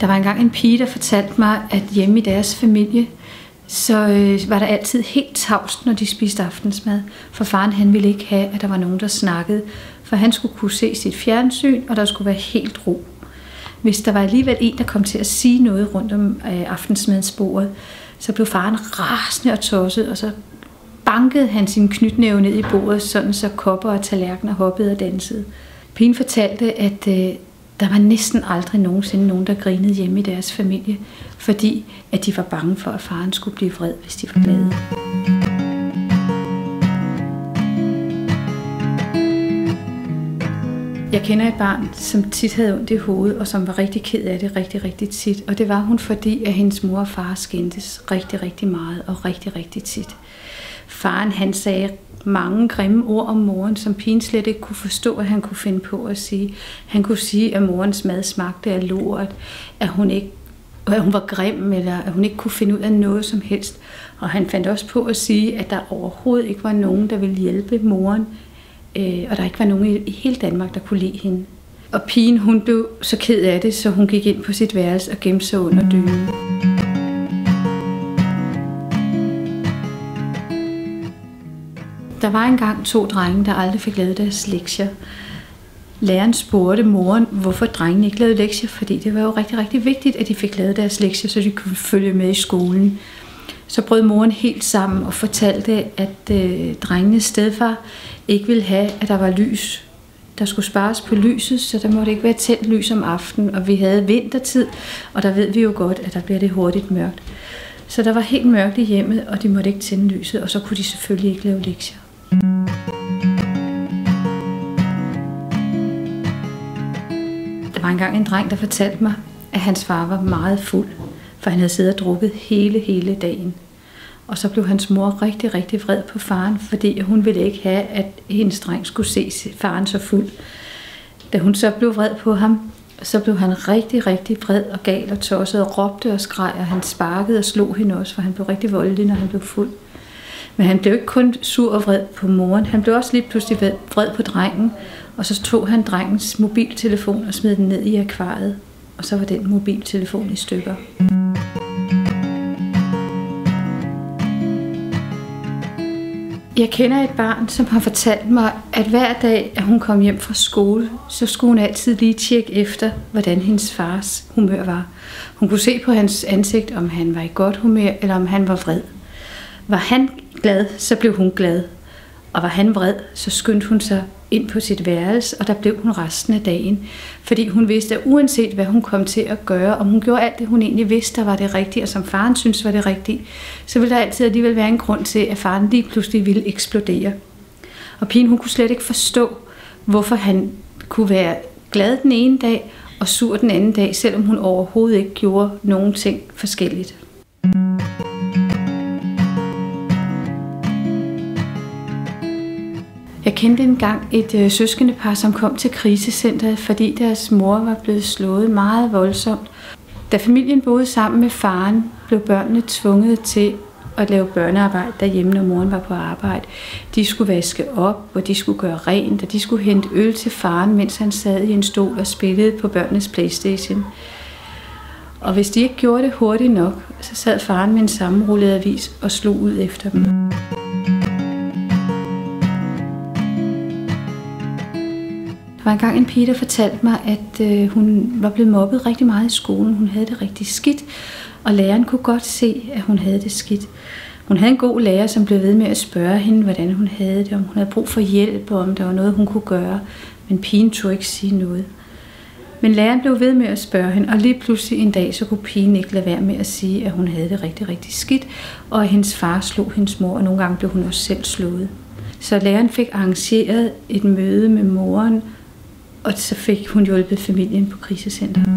Der var engang en pige, der fortalte mig, at hjemme i deres familie, så var der altid helt tavst, når de spiste aftensmad. For faren han ville ikke have, at der var nogen, der snakkede. For han skulle kunne se sit fjernsyn, og der skulle være helt ro. Hvis der var alligevel en, der kom til at sige noget rundt om aftensmadsbordet, så blev faren rasende og tosset, og så bankede han sin knytnæve ned i bordet, sådan så kopper og tallerkener hoppede og dansede. Pigen fortalte, at der var næsten aldrig nogensinde nogen, der grinede hjemme i deres familie, fordi at de var bange for, at faren skulle blive vred, hvis de var glade. Jeg kender et barn, som tit havde ondt i hovedet, og som var rigtig ked af det rigtig, rigtig tit. Og det var hun, fordi at hendes mor og far skændtes rigtig, rigtig meget og rigtig, rigtig tit. Faren han sagde mange grimme ord om moren, som pigen slet ikke kunne forstå, at han kunne finde på at sige. Han kunne sige, at morens mad smagte af lort, at hun var grim, eller at hun ikke kunne finde ud af noget som helst. Og han fandt også på at sige, at der overhovedet ikke var nogen, der ville hjælpe moren, og der ikke var nogen i hele Danmark, der kunne lide hende. Og pigen, hun blev så ked af det, så hun gik ind på sit værelse og gemte sig under dynen. Der var engang 2 drenge, der aldrig fik lavet deres lektier. Læreren spurgte moren, hvorfor drengene ikke lavede lektier, fordi det var jo rigtig, rigtig vigtigt, at de fik lavet deres lektier, så de kunne følge med i skolen. Så brød moren helt sammen og fortalte, at drengenes stedfar ikke ville have, at der var lys. Der skulle spares på lyset, så der måtte ikke være tændt lys om aftenen, og vi havde vintertid, og der ved vi jo godt, at der bliver det hurtigt mørkt. Så der var helt mørkt i hjemmet, og de måtte ikke tænde lyset, og så kunne de selvfølgelig ikke lave lektier. Der var engang en dreng, der fortalte mig, at hans far var meget fuld, for han havde siddet og drukket hele dagen. Og så blev hans mor rigtig, rigtig vred på faren, fordi hun ville ikke have, at hendes dreng skulle se faren så fuld. Da hun så blev vred på ham, så blev han rigtig, rigtig vred og gal og tosset og råbte og skreg, og han sparkede og slog hende også, for han blev rigtig voldelig, når han blev fuld. Men han blev ikke kun sur og vred på moren, han blev også lige pludselig vred på drengen, og så tog han drengens mobiltelefon og smed den ned i akvariet, og så var den mobiltelefon i stykker. Jeg kender et barn, som har fortalt mig, at hver dag, at hun kom hjem fra skole, så skulle hun altid lige tjekke efter, hvordan hendes fars humør var. Hun kunne se på hans ansigt, om han var i godt humør, eller om han var vred. Var han glad, så blev hun glad. Og var han vred, så skyndte hun sig ind på sit værelse, og der blev hun resten af dagen. Fordi hun vidste, at uanset hvad hun kom til at gøre, om hun gjorde alt det, hun egentlig vidste, der var det rigtige, og som faren syntes var det rigtige, så ville der altid alligevel være en grund til, at faren lige pludselig ville eksplodere. Og pigen, hun kunne slet ikke forstå, hvorfor han kunne være glad den ene dag, og sur den anden dag, selvom hun overhovedet ikke gjorde nogen ting forskelligt. Jeg kendte engang et søskendepar, som kom til krisecentret, fordi deres mor var blevet slået meget voldsomt. Da familien boede sammen med faren, blev børnene tvunget til at lave børnearbejde derhjemme, når moren var på arbejde. De skulle vaske op, og de skulle gøre rent, og de skulle hente øl til faren, mens han sad i en stol og spillede på børnenes PlayStation. Og hvis de ikke gjorde det hurtigt nok, så sad faren med en sammenrullet avis og slog ud efter dem. Der var engang en pige, der fortalte mig, at hun var blevet mobbet rigtig meget i skolen. Hun havde det rigtig skidt, og læreren kunne godt se, at hun havde det skidt. Hun havde en god lærer, som blev ved med at spørge hende, hvordan hun havde det, om hun havde brug for hjælp, og om der var noget, hun kunne gøre. Men pigen turde ikke sige noget. Men læreren blev ved med at spørge hende, og lige pludselig en dag, så kunne pigen ikke lade være med at sige, at hun havde det rigtig, rigtig skidt, og at hendes far slog hendes mor, og nogle gange blev hun også selv slået. Så læreren fik arrangeret et møde med moren, og så fik hun hjulpet familien på krisecenteret.